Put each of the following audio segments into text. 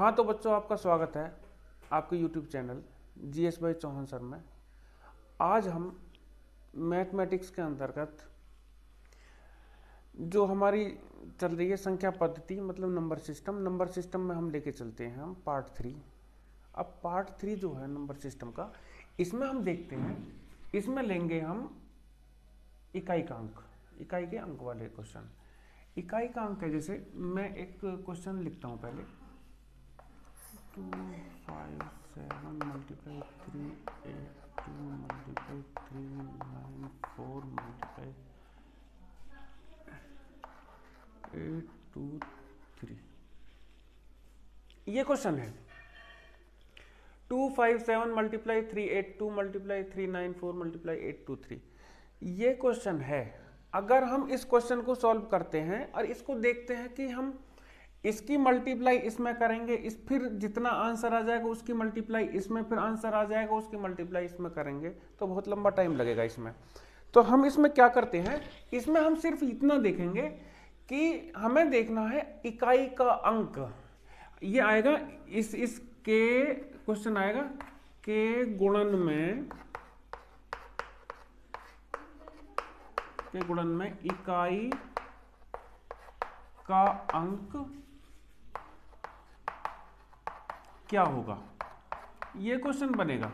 हाँ तो बच्चों, आपका स्वागत है आपके YouTube चैनल GS भाई चौहान सर में। आज हम मैथमेटिक्स के अंतर्गत जो हमारी चल रही है संख्या पद्धति, मतलब नंबर सिस्टम में हम लेके चलते हैं हम पार्ट 3। अब पार्ट 3 जो है नंबर सिस्टम का, इसमें हम देखते हैं, इसमें लेंगे हम इकाई का अंक, इकाई के अंक वाले क्वेश्चन। इकाई का अंक है, जैसे मैं एक क्वेश्चन लिखता हूँ पहले, 2, 5, 7 multiply 3, 8, 2 multiply 3, 9, 4 multiply 8, 2, 3। ये क्वेश्चन है 2, 5, 7 multiply 3, 8, 2 multiply 3, 9, 4 multiply 8, 2, 3। ये क्वेश्चन है। अगर हम इस क्वेश्चन को सॉल्व करते हैं और इसको देखते हैं कि हम इसकी मल्टीप्लाई इसमें करेंगे, इस फिर जितना आंसर आ जाएगा उसकी मल्टीप्लाई इसमें, फिर आंसर आ जाएगा उसकी मल्टीप्लाई इसमें करेंगे, तो बहुत लंबा टाइम लगेगा इसमें। तो हम इसमें क्या करते हैं, इसमें हम सिर्फ इतना देखेंगे कि हमें देखना है इकाई का अंक। ये आएगा इस के क्वेश्चन आएगा के गुणन में इकाई का अंक क्या होगा, ये क्वेश्चन बनेगा।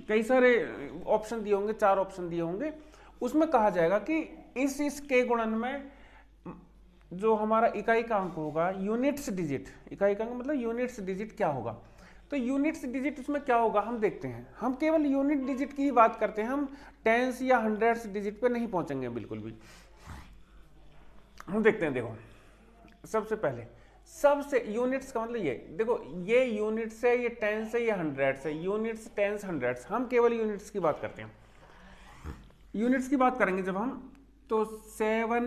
कई सारे ऑप्शन दिए होंगे, 4 ऑप्शन दिए होंगे, उसमें कहा जाएगा कि इस के गुणन में जो हमारा इकाई का अंक होगा, यूनिट्स डिजिट, इकाई का अंक मतलब यूनिट्स डिजिट क्या होगा। तो यूनिट्स डिजिट उसमें क्या होगा हम देखते हैं। हम केवल यूनिट डिजिट की ही बात करते हैं, हम टेंस या हंड्रेड्स डिजिट पे नहीं पहुंचेंगे बिल्कुल भी। हम देखते हैं, देखो सबसे पहले सबसे यूनिट्स का मतलब ये देखो, ये यूनिट्स है, ये टेंस है, ये हंड्रेड्स है, यूनिट्स टेंस हंड्रेड्स, हम केवल यूनिट्स की बात करते हैं। यूनिट्स की बात करेंगे जब हम, तो 7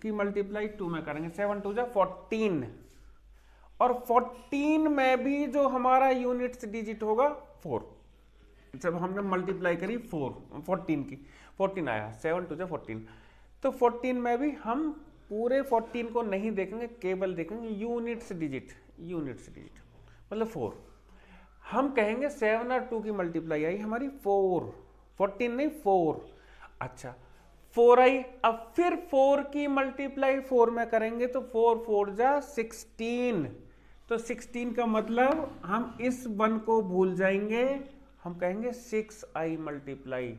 की मल्टीप्लाई 2 में करेंगे, 7 2 जा 14, और 14 में भी जो हमारा यूनिट्स डिजिट होगा 4। जब हमने मल्टीप्लाई करी 14 की, 14 आया, 7 2 जा 14, तो 14 में भी हम पूरे 14 को नहीं देखेंगे, केवल देखेंगे यूनिट्स डिजिट, मतलब 4। हम कहेंगे 7 और 2 की मल्टीप्लाई आई हमारी 4, 14 नहीं 4। अच्छा 4 आई, अब फिर 4 की मल्टीप्लाई 4 में करेंगे, तो 4 4 जा 16, तो 16 का मतलब हम इस 1 को भूल जाएंगे, हम कहेंगे 6 आई मल्टीप्लाई,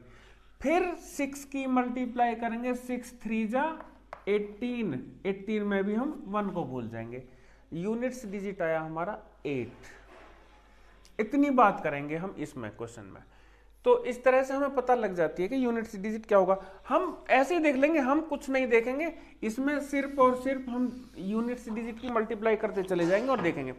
फिर 6 की मल्टीप्लाई करेंगे, 6 3 जा 18, 18 में भी हम 1 को भूल जाएंगे, यूनिट्स डिजिट आया हमारा 8। इतनी बात करेंगे हम इसमें क्वेश्चन में, तो इस तरह से हमें पता लग जाती है कि यूनिट्स डिजिट क्या होगा। हम ऐसे ही देख लेंगे, हम कुछ नहीं देखेंगे इसमें, सिर्फ और सिर्फ हम यूनिट्स डिजिट की मल्टीप्लाई करते चले जाएंगे और देखेंगे।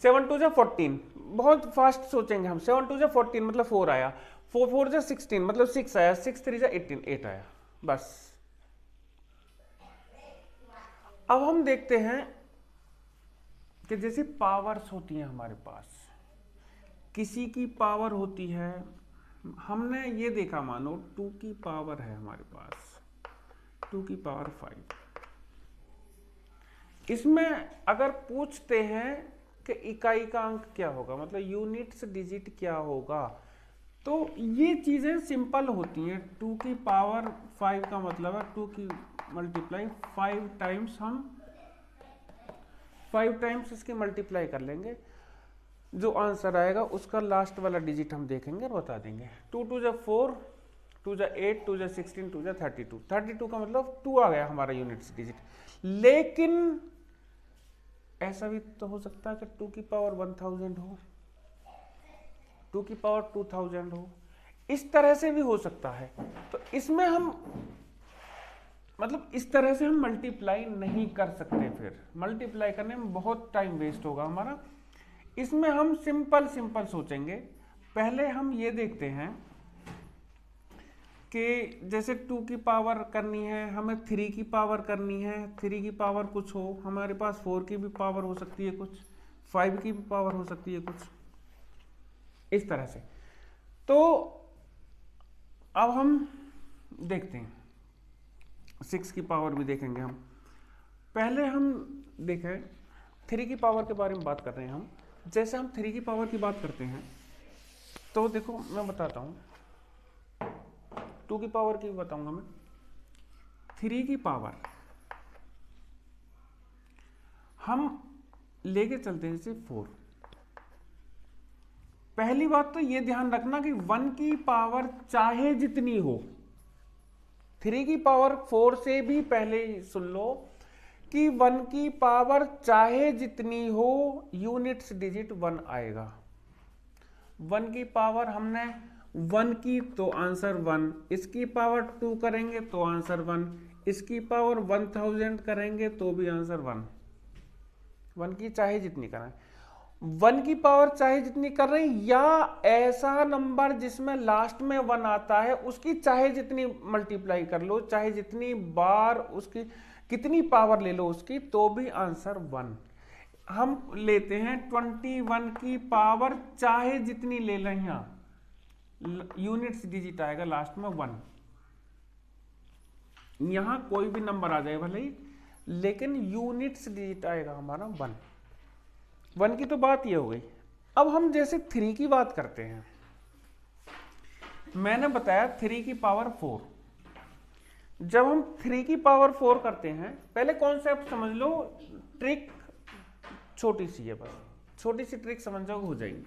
7 2 जा 14, बहुत फास्ट सोचेंगे हम, 7 2 जा 14 मतलब 4 आया, 4 4 जा 16 मतलब 6 आया, 6 3 जा 18, 8 आया, बस। अब हम देखते हैं कि जैसे पावर्स होती हैं हमारे पास, किसी की पावर होती है, हमने ये देखा, मानो 2 की पावर है हमारे पास, 2 की पावर 5। इसमें अगर पूछते हैं कि इकाई का अंक क्या होगा, मतलब यूनिट्स डिजिट क्या होगा, तो ये चीजें सिंपल होती हैं। 2 की पावर 5 का मतलब है 2 की मल्टीप्लाई 5 टाइम्स, हम 5 टाइम्स इसकी मल्टीप्लाई कर लेंगे, जो आंसर आएगा उसका लास्ट वाला डिजिट हम देखेंगे और बता देंगे। 2 2 जा 4, 2 जा 8, 2 जा 16, 2 जा 32, 32 का मतलब 2 आ गया हमारा यूनिट्स डिजिट। लेकिन ऐसा भी तो हो सकता है कि 2 की पावर 1000 हो, 2 की पावर 2000 हो, इस तरह से भी हो सकता है। तो इसमें हम मतलब इस तरह से हम मल्टीप्लाई नहीं कर सकते, फिर मल्टीप्लाई करने में बहुत टाइम वेस्ट होगा हमारा। इसमें हम सिंपल सोचेंगे। पहले हम ये देखते हैं कि जैसे 2 की पावर करनी है, हमें 3 की पावर करनी है, 3 की पावर कुछ हो, हमारे पास 4 की भी पावर हो सकती है कुछ, 5 की भी पावर हो सकती है कुछ, इस तरह से। तो अब हम देखते हैं 6 की पावर भी देखेंगे हम। पहले हम देखें 3 की पावर के बारे में बात कर रहे हैं हम। जैसे हम 3 की पावर की बात करते हैं तो देखो मैं बताता हूँ, 2 की पावर की बताऊंगा मैं। 3 की पावर हम लेके चलते हैं जैसे 4। पहली बात तो ये ध्यान रखना कि 1 की पावर चाहे जितनी हो, 3 की पावर 4 से भी पहले सुन लो कि 1 की पावर चाहे जितनी हो, यूनिट्स डिजिट 1 आएगा। 1 की पावर हमने 1 की तो आंसर 1, इसकी पावर 2 करेंगे तो आंसर 1, इसकी पावर 1000 करेंगे तो भी आंसर 1। 1 की चाहे जितनी करें, 1 की पावर चाहे जितनी कर रहे हैं, या ऐसा नंबर जिसमें लास्ट में 1 आता है उसकी चाहे जितनी मल्टीप्लाई कर लो, चाहे जितनी बार उसकी कितनी पावर ले लो उसकी, तो भी आंसर 1। हम लेते हैं 21 की पावर चाहे जितनी ले लें, यहां यूनिट्स डिजिट आएगा लास्ट में 1। यहां कोई भी नंबर आ जाए भले ही, लेकिन यूनिट्स डिजिट आएगा हमारा 1। 1 की तो बात ये हो गई। अब हम जैसे 3 की बात करते हैं, मैंने बताया 3 की पावर 4। जब हम 3 की पावर 4 करते हैं, पहले कॉन्सेप्ट समझ लो, ट्रिक छोटी सी है, बस छोटी सी ट्रिक समझ जाओ हो जाएगी।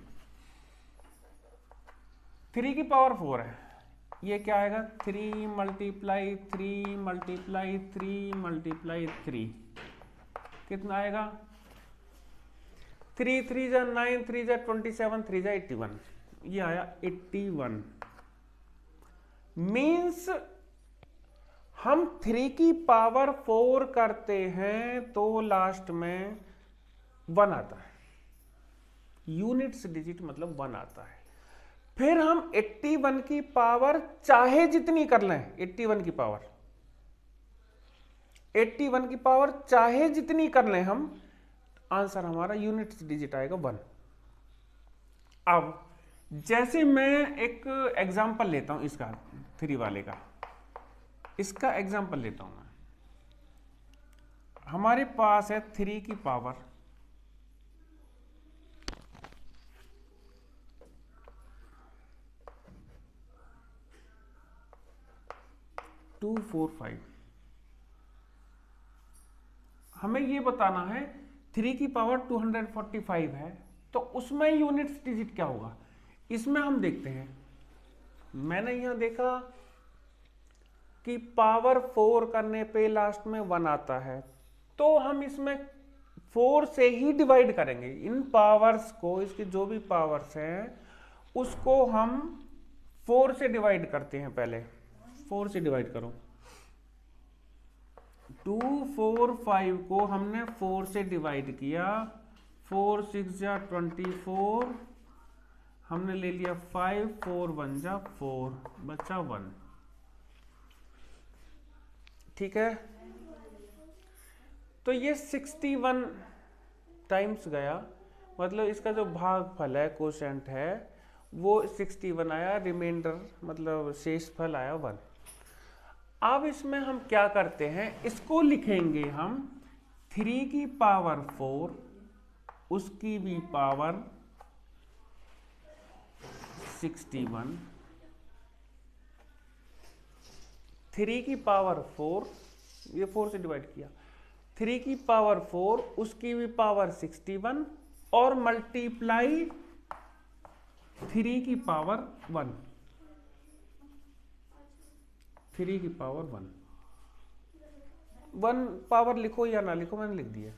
3 की पावर 4 है, ये क्या आएगा 3 मल्टीप्लाई 3 मल्टीप्लाई 3 मल्टीप्लाई 3, कितना आएगा 3 3 जा 9 3 जा 27 3 जा 81, ये आया 81। मीन्स हम 3 की पावर 4 करते हैं तो लास्ट में 1 आता है, यूनिट्स डिजिट मतलब 1 आता है। फिर हम 81 की पावर चाहे जितनी कर लें, 81 की पावर 81 की पावर चाहे जितनी कर लें हम, आंसर हमारा यूनिट्स डिजिट आएगा 1। अब जैसे मैं एक एग्जांपल लेता हूं इसका, 3 वाले का, इसका एग्जांपल लेता हूं मैं। हमारे पास है 3 की पावर 245। हमें ये बताना है 3 की पावर 245 है, तो उसमें यूनिट्स डिजिट क्या होगा। इसमें हम देखते हैं, मैंने यहां देखा कि पावर 4 करने पे लास्ट में 1 आता है, तो हम इसमें 4 से ही डिवाइड करेंगे। इन पावर्स को, इसकी जो भी पावर्स हैं उसको हम 4 से डिवाइड करते हैं। पहले 4 से डिवाइड करो, 245 को हमने 4 से डिवाइड किया, 4 6 जा 24, हमने ले लिया 5, 4 1 जा 4, बचा 1। ठीक है, तो ये 61 टाइम्स गया, मतलब इसका जो भागफल है, कोशेंट है, वो 61 आया, रिमाइंडर मतलब शेषफल आया 1। अब इसमें हम क्या करते हैं, इसको लिखेंगे हम 3 की पावर 4, उसकी भी पावर 61, 3 की पावर 4, ये 4 से डिवाइड किया, 3 की पावर 4, उसकी भी पावर 61, और मल्टीप्लाई 3 की पावर 1, 3 की पावर 1 पावर लिखो या ना लिखो, मैंने लिख दिया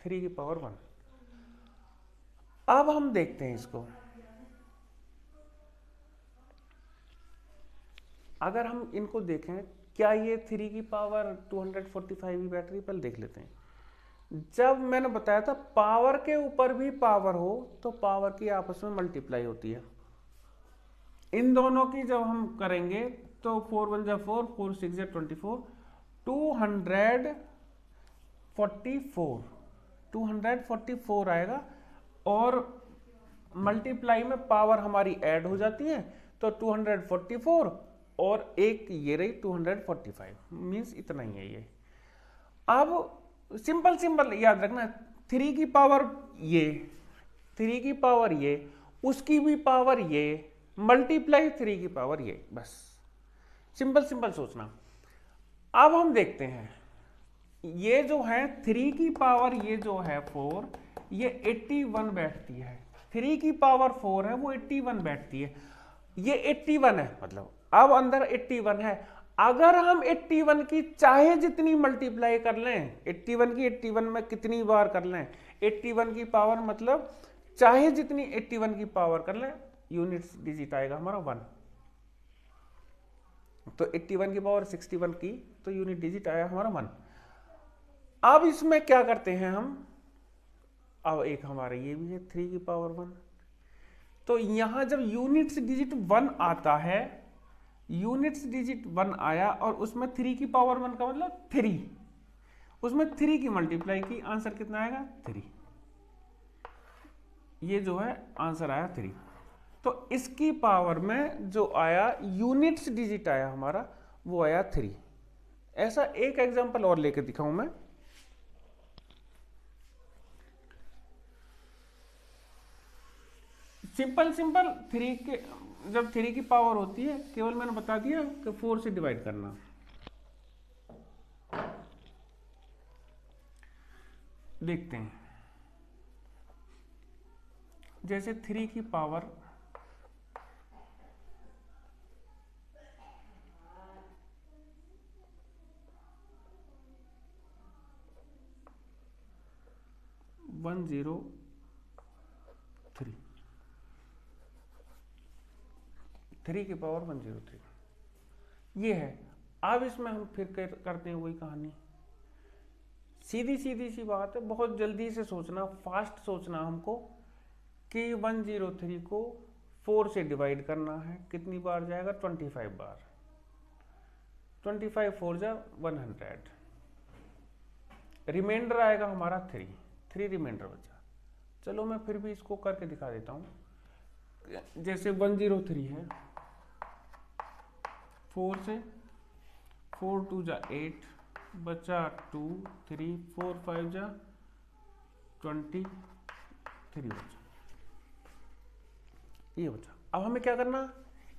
3 की पावर 1। अब हम देखते हैं इसको, अगर हम इनको देखें, क्या ये 3 की पावर 245 ही बैटरी, पहले देख लेते हैं। जब मैंने बताया था पावर के ऊपर भी पावर हो तो पावर की आपस में मल्टीप्लाई होती है। इन दोनों की जब हम करेंगे तो 4 1 जा 4, 4 6 जा 24, 244 आएगा, और मल्टीप्लाई में पावर हमारी ऐड हो जाती है, तो 244 और एक ये रही 245, मीन्स इतना ही है ये। अब सिंपल सिंपल याद रखना, 3 की पावर ये, 3 की पावर ये, उसकी भी पावर ये, मल्टीप्लाई 3 की पावर ये, बस सिंपल सिंपल सोचना। अब हम देखते हैं ये जो है 3 की पावर ये जो है 4, ये 81 बैठती है। 3 की पावर 4 है वो 81 बैठती है, ये 81 है, मतलब अब अंदर 81 है। अगर हम 81 की चाहे जितनी मल्टीप्लाई कर लें, 81 की 81 में कितनी बार कर लें, 81 की पावर मतलब चाहे जितनी 81 की पावर कर लें, यूनिट्स डिजिट आएगा हमारा 1। तो 81 की पावर 61 की, तो यूनिट डिजिट आया हमारा 1। अब इसमें क्या करते हैं हम, अब एक हमारा ये भी है 3 की पावर 1, तो यहां जब यूनिट्स डिजिट 1 आता है, यूनिट्स डिजिट 1 आया और उसमें 3 की पावर 1 का मतलब 3, उसमें 3 की मल्टीप्लाई की, आंसर कितना आएगा 3। ये जो है आंसर आया 3। तो इसकी पावर में जो आया यूनिट्स डिजिट आया हमारा वो आया 3। ऐसा एक एग्जांपल और लेके दिखाऊं मैं, सिंपल सिंपल 3 के, जब 3 की पावर होती है केवल मैंने बता दिया कि 4 से डिवाइड करना। देखते हैं, जैसे 3 की पावर 103, 3 की पावर 103 ये है। अब इसमें हम फिर करते हैं वही कहानी, सीधी सीधी सी बात है, बहुत जल्दी से सोचना, फास्ट सोचना हमको कि 103 को 4 से डिवाइड करना है, कितनी बार जाएगा 25 बार, 25 4 जा 100, रिमाइंडर आएगा हमारा 3 रिमाइंडर बचा। चलो मैं फिर भी इसको करके दिखा देता हूँ, जैसे 103 है, 4 से 4 2 जा 8 बचा 2 3 4 5 जा 23 बचा, ये बचा। अब हमें क्या करना,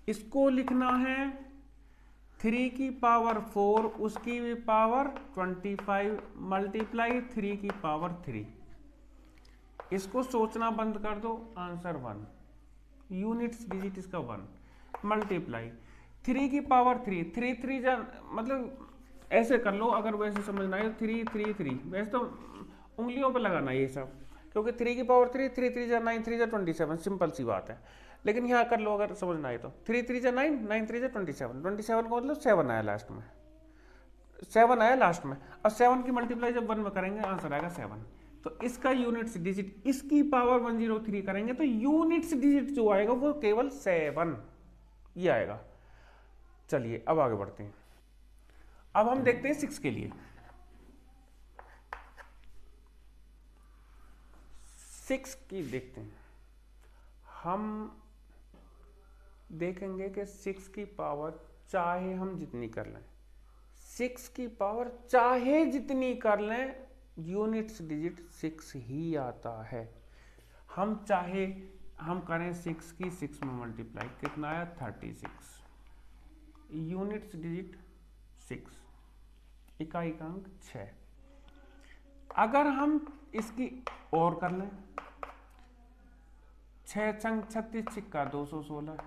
इसको लिखना है 3 की पावर 4, उसकी भी पावर 25 मल्टीप्लाई 3 की पावर 3। इसको सोचना बंद कर दो, आंसर 1, यूनिट्स डिजिट इसका 1 मल्टीप्लाई 3 की पावर 3, 3 3 जा, मतलब ऐसे कर लो अगर वैसे समझना है, 3 3 3, वैसे तो उंगलियों पे लगाना ये सब, क्योंकि 3 की पावर 3, 3 3 जा 9, 3 जा 27, सिंपल सी बात है। लेकिन यहाँ कर लो अगर समझना है तो, 3 3 जा 9, 9 3 जा 27, 27 का मतलब 7 आया लास्ट में, 7 आया लास्ट में। अब 7 की मल्टीप्लाई जब 1 में करेंगे आंसर आएगा 7। तो इसका यूनिट्स डिजिट, इसकी पावर 103 करेंगे तो यूनिट्स डिजिट जो आएगा वो केवल 7 ये आएगा। चलिए अब आगे बढ़ते हैं, अब हम देखते हैं 6 के लिए। 6 की देखते हैं, हम देखेंगे कि 6 की पावर चाहे हम जितनी कर लें, 6 की पावर चाहे जितनी कर लें, यूनिट्स डिजिट 6 ही आता है। हम चाहे हम करें 6 की 6 में मल्टीप्लाई, कितना आया 36, यूनिट्स डिजिट 6, इकाई का अंक 6। अगर हम इसकी और कर लें, 6 छंग 36 छिक्का 216,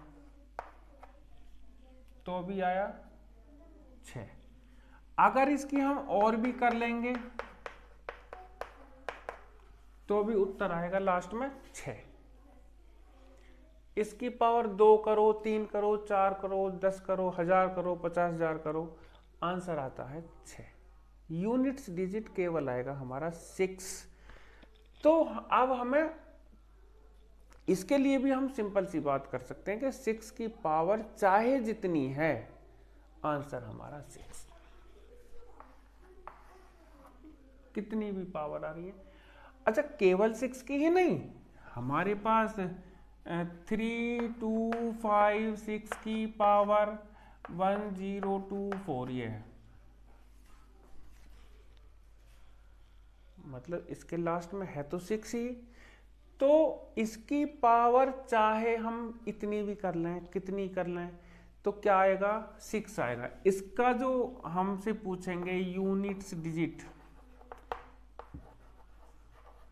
तो भी आया 6। अगर इसकी हम और भी कर लेंगे तो भी उत्तर आएगा लास्ट में 6। इसकी पावर 2 करो, 3 करो, 4 करो, 10 करो, 1000 करो, 50,000 करो, आंसर आता है 6। यूनिट्स डिजिट केवल आएगा हमारा 6। तो अब हमें इसके लिए भी हम सिंपल सी बात कर सकते हैं कि 6 की पावर चाहे जितनी है, आंसर हमारा 6। कितनी भी पावर आ रही है, अच्छा केवल 6 की ही नहीं, हमारे पास 3 2 5 6 की पावर 1024 ये है। मतलब इसके लास्ट में है तो 6 ही, तो इसकी पावर चाहे हम इतनी भी कर लें, कितनी कर लें, तो क्या आएगा, 6 आएगा। इसका जो हमसे पूछेंगे यूनिट्स डिजिट,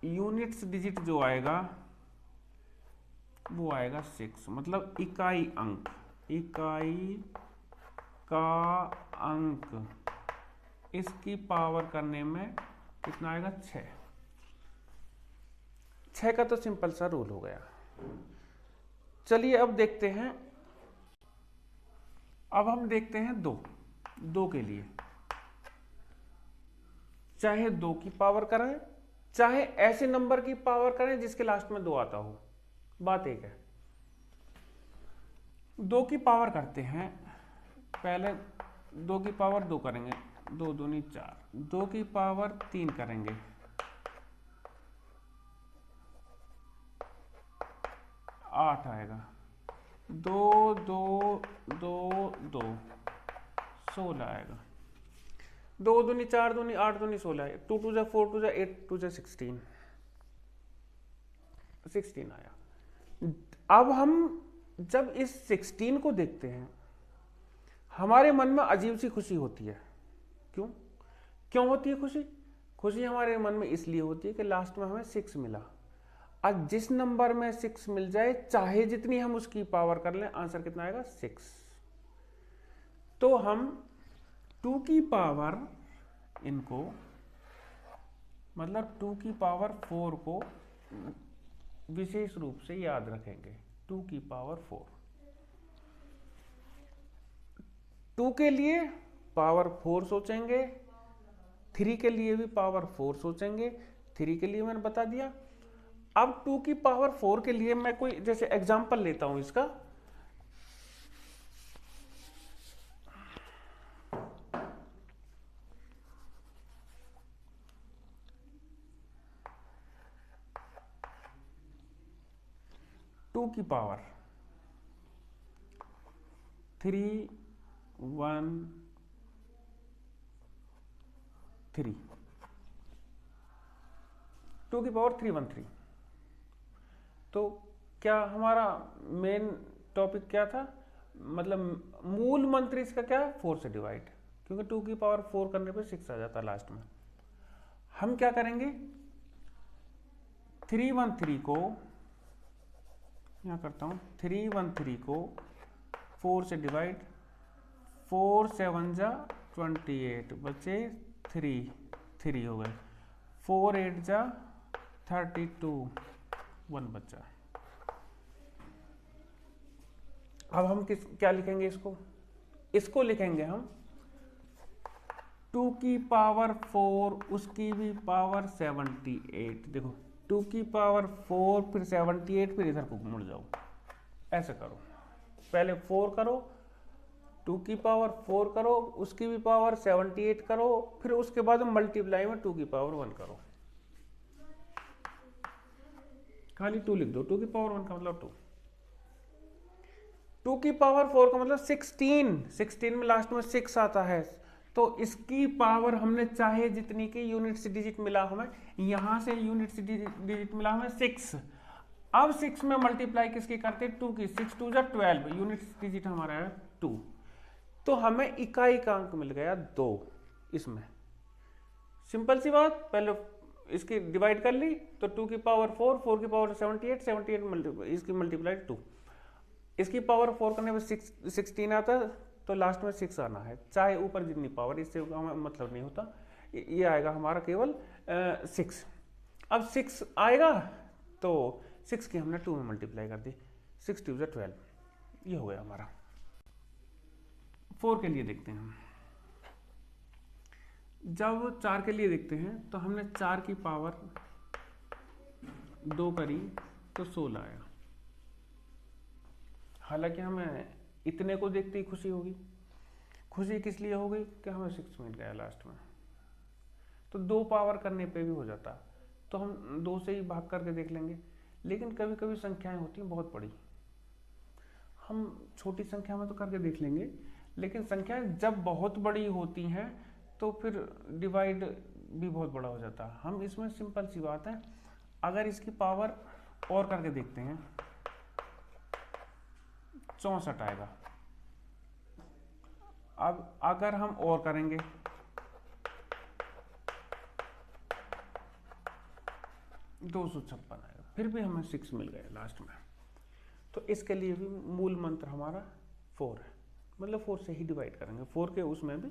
यूनिट्स डिजिट जो आएगा वो आएगा 6, मतलब इकाई अंक, इकाई का अंक, इसकी पावर करने में कितना आएगा, 6 का तो सिंपल सा रूल हो गया। चलिए अब देखते हैं, अब हम देखते हैं 2 के लिए, चाहे 2 की पावर करें, चाहे ऐसे नंबर की पावर करें जिसके लास्ट में 2 आता हो, बात एक है। 2 की पावर करते हैं, पहले 2 की पावर 2 करेंगे, 2 दूनी 4, 2 की पावर 3 करेंगे, 8 आएगा, 2 2 2 2 16 आएगा, 2 दूनी 4 दूनी 8 दूनी 16, 2 2 जा 4 2 जा 8 2 जा 16 आया। अब हम जब इस 16 को देखते हैं, हमारे मन में अजीब सी खुशी होती है। क्यों होती है खुशी? खुशी हमारे मन में इसलिए होती है कि लास्ट में हमें 6 मिला। आज जिस नंबर में 6 मिल जाए, चाहे जितनी हम उसकी पावर कर लें, आंसर कितना आएगा, 6। तो हम 2 की पावर, इनको मतलब 2 की पावर 4 को विशेष रूप से याद रखेंगे। 2 की पावर 4, 2 के लिए पावर 4 सोचेंगे, 3 के लिए भी पावर 4 सोचेंगे। 3 के लिए मैंने बता दिया। अब 2 की पावर 4 के लिए मैं कोई जैसे एग्जांपल लेता हूं इसका। टू की पावर 3 1 3, 2 की पावर 3 1 3। तो क्या हमारा मेन टॉपिक क्या था, मतलब मूल मंत्र इसका क्या है, 4 से डिवाइड, क्योंकि 2 की पावर 4 करने पे 6 आ जाता है लास्ट में। हम क्या करेंगे, 3 1 3 को यहाँ करता हूँ, 3 1 3 को 4 से डिवाइड, 4 7 जा 28, बचे 3 हो गए, 4 8 जा 32, 1 बचा। अब हम क्या लिखेंगे इसको लिखेंगे हम 2 की पावर 4, उसकी भी पावर 78। देखो 2 की पावर 4 फिर 78, फिर इधर को मुड़ जाओ, ऐसे करो, पहले 4 करो, 2 की पावर 4 करो, उसकी भी पावर 78 करो, फिर उसके बाद मल्टीप्लाई में 2 की पावर 1 करो, खाली 2 लिख दो। 2 की पावर 1 का मतलब 2, 2 की पावर 4 का मतलब 16 में लास्ट में 6 आता है। तो इसकी पावर हमने चाहे जितनी की, यूनिट्स डिजिट मिला हमें, यहां से यूनिट्स डिजिट मिला हमें 6। अब 6 में मल्टीप्लाई किसकी करते हैं, 2 की, 6 2 जा 12, यूनिट्स डिजिट हमारा है 2। तो हमें इकाई का अंक मिल गया 2। इसमें सिंपल सी बात, पहले इसकी डिवाइड कर ली तो 2 की पावर 4, 4 की पावर 78 इसकी मल्टीप्लाई 2, इसकी पावर 4 करने में 16 आता है, तो लास्ट में 6 आना है, चाहे ऊपर जितनी पावर, इससे हमें मतलब नहीं होता। ये आएगा हमारा केवल 6। अब 6 आएगा तो 6 की हमने 2 में मल्टीप्लाई कर दी, 6 2 जा 12, ये हो गया हमारा। 4 के लिए देखते हैं, जब 4 के लिए देखते हैं तो हमने 4 की पावर 2 करी तो 16 आया। हालांकि हमें इतने को देखते ही खुशी होगी। खुशी किस लिए होगी कि हमें 6 मिल गया लास्ट में। तो 2 पावर करने पे भी हो जाता, तो हम 2 से ही भाग करके देख लेंगे। लेकिन कभी कभी संख्याएं होती हैं बहुत बड़ी, हम छोटी संख्या में तो करके देख लेंगे, लेकिन संख्याएं जब बहुत बड़ी होती हैं तो फिर डिवाइड भी बहुत बड़ा हो जाता है। हम इसमें सिंपल सी बात है, अगर इसकी पावर और करके देखते हैं 64 आएगा। अब अगर हम और करेंगे 256 आएगा, फिर भी हमें 6 मिल गए लास्ट में। तो इसके लिए भी मूल मंत्र हमारा 4 है, मतलब 4 से ही डिवाइड करेंगे। 4 के उसमें भी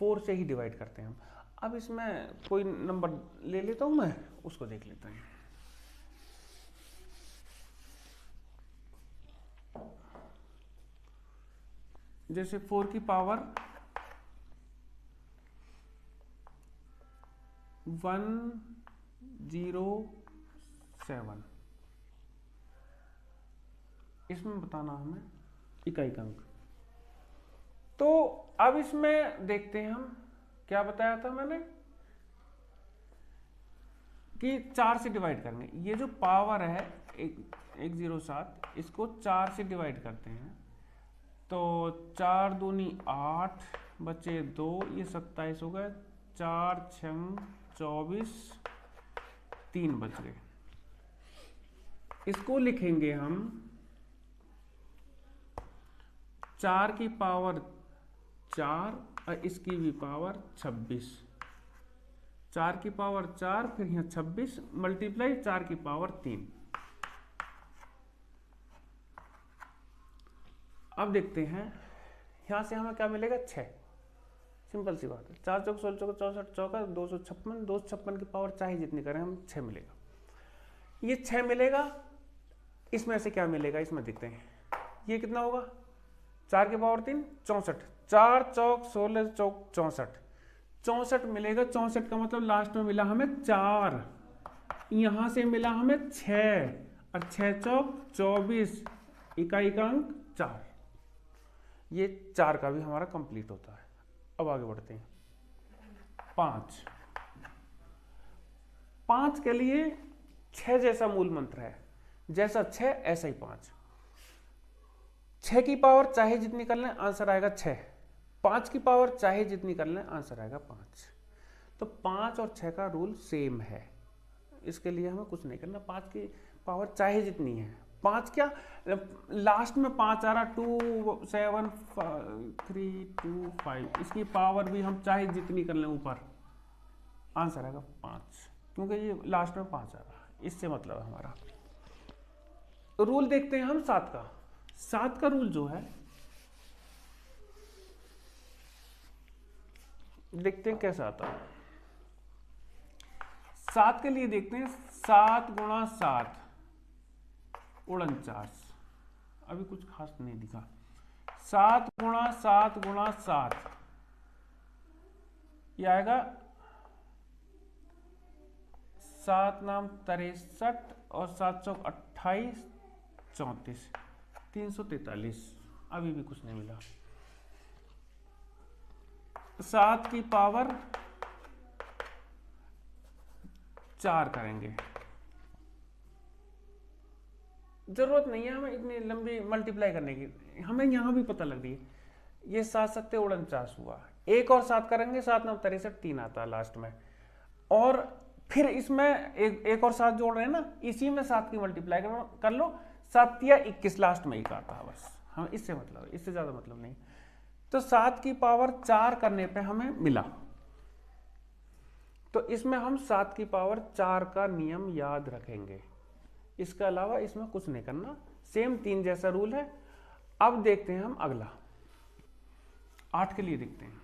4 से ही डिवाइड करते हैं हम। अब इसमें कोई नंबर ले लेता हूं मैं, उसको देख लेते हैं। जैसे 4 की पावर 107, इसमें बताना हमें इकाई अंक। तो अब इसमें देखते हैं हम, क्या बताया था मैंने कि 4 से डिवाइड करेंगे। ये जो पावर है 107, इसको 4 से डिवाइड करते हैं, तो 4 दूनी 8 बचे 2, ये 27 हो गए। 4 6 24, 3 बच गए। इसको लिखेंगे हम 4 की पावर 4 और इसकी भी पावर 26। 4 की पावर 4, फिर यहाँ 26 मल्टीप्लाई 4 की पावर 3। अब देखते हैं यहां से हमें क्या मिलेगा, 6। सिंपल सी बात है, 4 चौक 16 चौक 64 चौका 256, 256 की पावर चाहे जितनी करें हम 6 मिलेगा। ये 6 मिलेगा। इसमें से क्या मिलेगा, इसमें देखते हैं। ये कितना होगा, 4 की पावर 3 64, 4 चौक 16 चौक 64, 64 मिलेगा। 64 का मतलब लास्ट में मिला हमें 4, यहां से मिला हमें 6 और 6 चौक 24, इकाई का अंक 4। ये 4 का भी हमारा कंप्लीट होता है। अब आगे बढ़ते हैं। 5 के लिए 6 जैसा मूल मंत्र है, जैसा 6 ऐसा ही 5। 6 की पावर चाहे जितनी कर लें आंसर आएगा 6, 5 की पावर चाहे जितनी कर लें आंसर आएगा 5। तो 5 और 6 का रूल सेम है, इसके लिए हमें कुछ नहीं करना। 5 की पावर चाहे जितनी है, 5 क्या लास्ट में 5 आ रहा, 2 7 3 2 5, इसकी पावर भी हम चाहे जितनी कर लें ऊपर आंसर आएगा 5, क्योंकि ये लास्ट में 5 आ रहा, इससे मतलब है हमारा। रूल देखते हैं हम 7 का। 7 का रूल जो है देखते हैं कैसा आता है। 7 के लिए देखते हैं, 7 गुणा 7 49, अभी कुछ खास नहीं दिखा। 7 गुणा 7 गुणा 7, यह आएगा 7 नाम 63 और 7 चौक 28 34, 343। अभी भी कुछ नहीं मिला। 7 की पावर 4 करेंगे, जरूरत नहीं है हमें इतनी लंबी मल्टीप्लाई करने की, हमें यहां भी पता लग रही है। ये 7 7 49 हुआ, एक और 7 करेंगे, 7 9 63, 3 आता है लास्ट में। और फिर इसमें एक और 7 जोड़ रहे हैं ना, इसी में 7 की मल्टीप्लाई कर लो, 7 या 21 लास्ट में एक आता है बस। हाँ, इससे मतलब, इससे ज्यादा मतलब नहीं। तो 7 की पावर 4 करने पे हमें मिला, तो इसमें हम 7 की पावर 4 का नियम याद रखेंगे, इसके अलावा इसमें कुछ नहीं करना। सेम 3 जैसा रूल है। अब देखते हैं हम अगला 8 के लिए देखते हैं।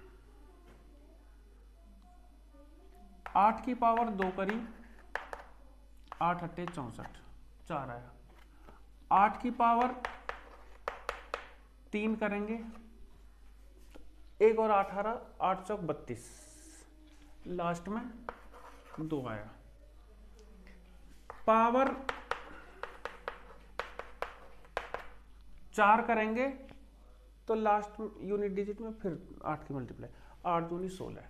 8 की पावर 2 करी, 8 8 64, 4 आया। 8 की पावर 3 करेंगे, एक और 8 आ रहा, 8 चौक 32, लास्ट में 2 आया। पावर 4 करेंगे तो लास्ट यूनिट डिजिट में फिर 8 की मल्टीप्लाई, 8 दूनी 16,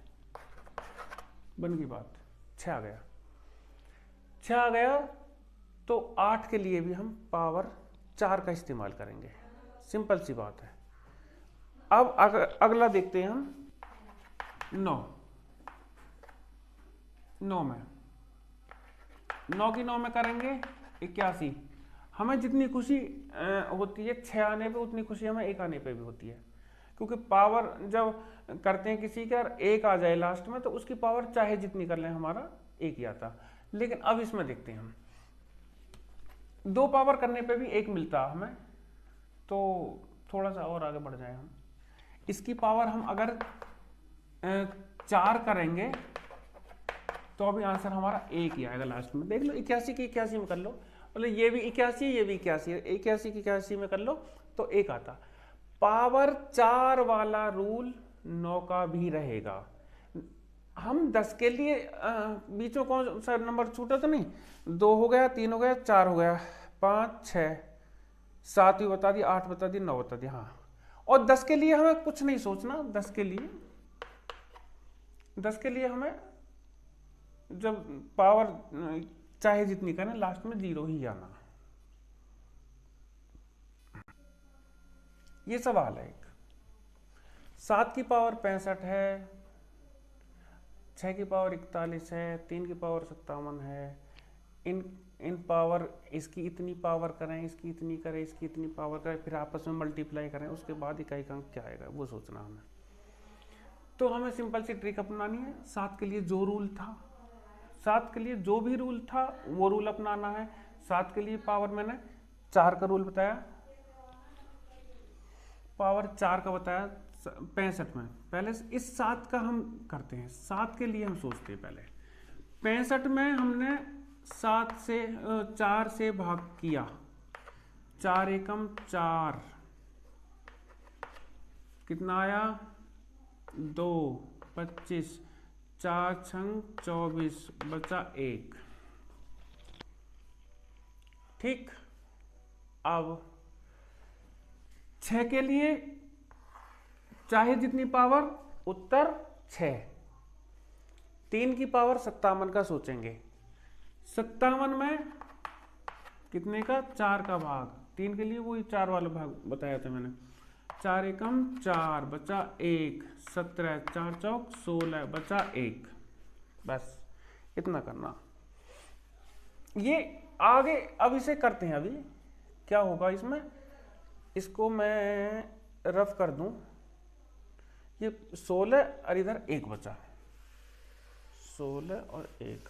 बन गई बात। 6 आ गया, 6 आ गया। तो 8 के लिए भी हम पावर 4 का इस्तेमाल करेंगे, सिंपल सी बात है। अब अगला देखते हैं हम 9। 9 में, 9 की 9 में करेंगे 81। हमें जितनी खुशी होती है 6 आने पे, उतनी खुशी हमें 1 आने पे भी होती है, क्योंकि पावर जब करते हैं किसी का 1 आ जाए लास्ट में तो उसकी पावर चाहे जितनी कर लें हमारा 1 ही आता। लेकिन अब इसमें देखते हैं हम 2 पावर करने पे भी 1 मिलता हमें, तो थोड़ा सा और आगे बढ़ जाए हम, इसकी पावर हम अगर 4 करेंगे तो अभी आंसर हमारा 1 ही आएगा लास्ट में। देख लो 81 की 81 में कर लो, मतलब ये भी 81 ये भी 81 है, 81 की 81 में कर लो तो 1 आता। पावर 4 वाला रूल 9 का भी रहेगा। हम 10 के लिए बीच में कौन सा नंबर छूटा तो नहीं, 2 हो गया, 3 हो गया, 4 हो गया, 5 6 7 भी बता दिया, 8 बता दिया, 9 बता दिया। हाँ, और 10 के लिए हमें कुछ नहीं सोचना। 10 के लिए हमें जब पावर चाहे जितनी करें लास्ट में 0 ही आना। ये सवाल है एक। 7 की पावर 65 है, 6 की पावर 41 है, 3 की पावर 57 है। इन पावर, इसकी इतनी पावर करें, इसकी इतनी करें, इसकी इतनी पावर करें, फिर आपस में मल्टीप्लाई करें, उसके बाद इकाई का अंक क्या आएगा वो सोचना हमें। तो हमें सिंपल सी ट्रिक अपनानी है। 7 के लिए जो रूल था, 7 के लिए जो भी रूल था वो रूल अपनाना है। 7 के लिए पावर मैंने 4 का रूल बताया, पावर 4 का बताया 65 में। पहले इस 7 का हम करते हैं, 7 के लिए हम सोचते हैं पहले। 65 में हमने 7 से 4 से भाग किया, 4 एकम 4, कितना आया 2, 25, 4 छंग 24, बचा 1। ठीक, अब 6 के लिए चाहे जितनी पावर, उत्तर 6। 3 की पावर 57 का सोचेंगे, 57 में कितने का, 4 का भाग। 3 के लिए वही 4 वाला भाग बताया था मैंने, 4 एकम 4, बचा 1, 17, 4 चौक 16, बचा 1। बस इतना करना। ये आगे अब इसे करते हैं। अभी क्या होगा इसमें, इसको मैं रफ कर दूं, ये 16 और इधर 1 बचा, 16 और 1,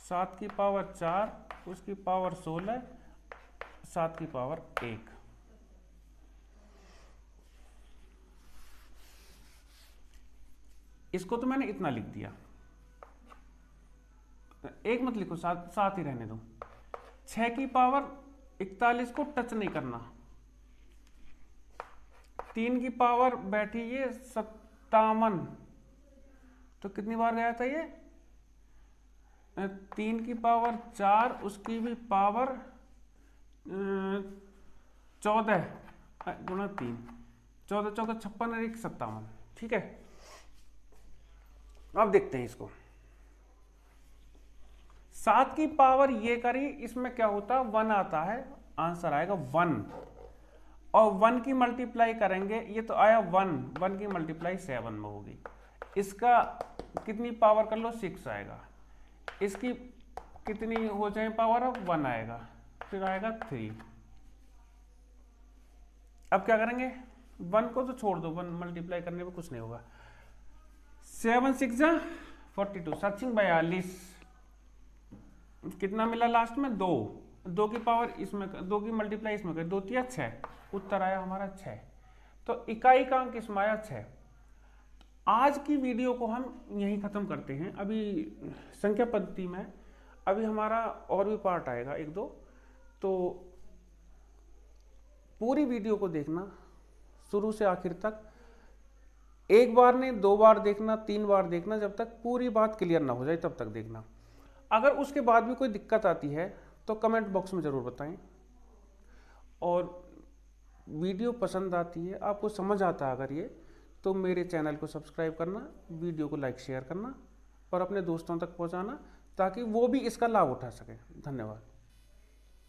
7 की पावर 4, उसकी पावर 16, 7 की पावर 1। इसको तो मैंने इतना लिख दिया, 1 मत लिखो, 7 ही रहने दो। 6 की पावर 41 को टच नहीं करना। 3 की पावर बैठी ये 57, तो कितनी बार गया था ये, 3 की पावर 4, उसकी भी पावर 14 गुणा 3, 14 चौका 56 और 1 57। ठीक है, अब देखते हैं इसको। 7 की पावर ये करी, इसमें क्या होता है 1 आता है, आंसर आएगा 1। और 1 की मल्टीप्लाई करेंगे, ये तो आया 1 की मल्टीप्लाई 7 में होगी। इसका कितनी पावर कर लो, 6 आएगा। इसकी कितनी हो जाए पावर, अब 1 आएगा, फिर आएगा 3। अब क्या करेंगे, 1 को तो छोड़ दो, 1 मल्टीप्लाई करने में कुछ नहीं होगा। 7 6 जा 42, 7 42, कितना मिला लास्ट में 2 की पावर इसमें, 2 की मल्टीप्लाई इसमें कर, 2 3 6, उत्तर आया हमारा 6। तो इकाई का अंक इसमें आया 6। आज की वीडियो को हम यहीं ख़त्म करते हैं। अभी संख्या पद्धति में अभी हमारा और भी पार्ट आएगा 1-2, तो पूरी वीडियो को देखना शुरू से आखिर तक। 1 बार नहीं, 2 बार देखना, 3 बार देखना, जब तक पूरी बात क्लियर ना हो जाए तब तक देखना। अगर उसके बाद भी कोई दिक्कत आती है तो कमेंट बॉक्स में ज़रूर बताएं। और वीडियो पसंद आती है, आपको समझ आता है अगर ये, तो मेरे चैनल को सब्सक्राइब करना, वीडियो को लाइक शेयर करना और अपने दोस्तों तक पहुंचाना, ताकि वो भी इसका लाभ उठा सकें। धन्यवाद।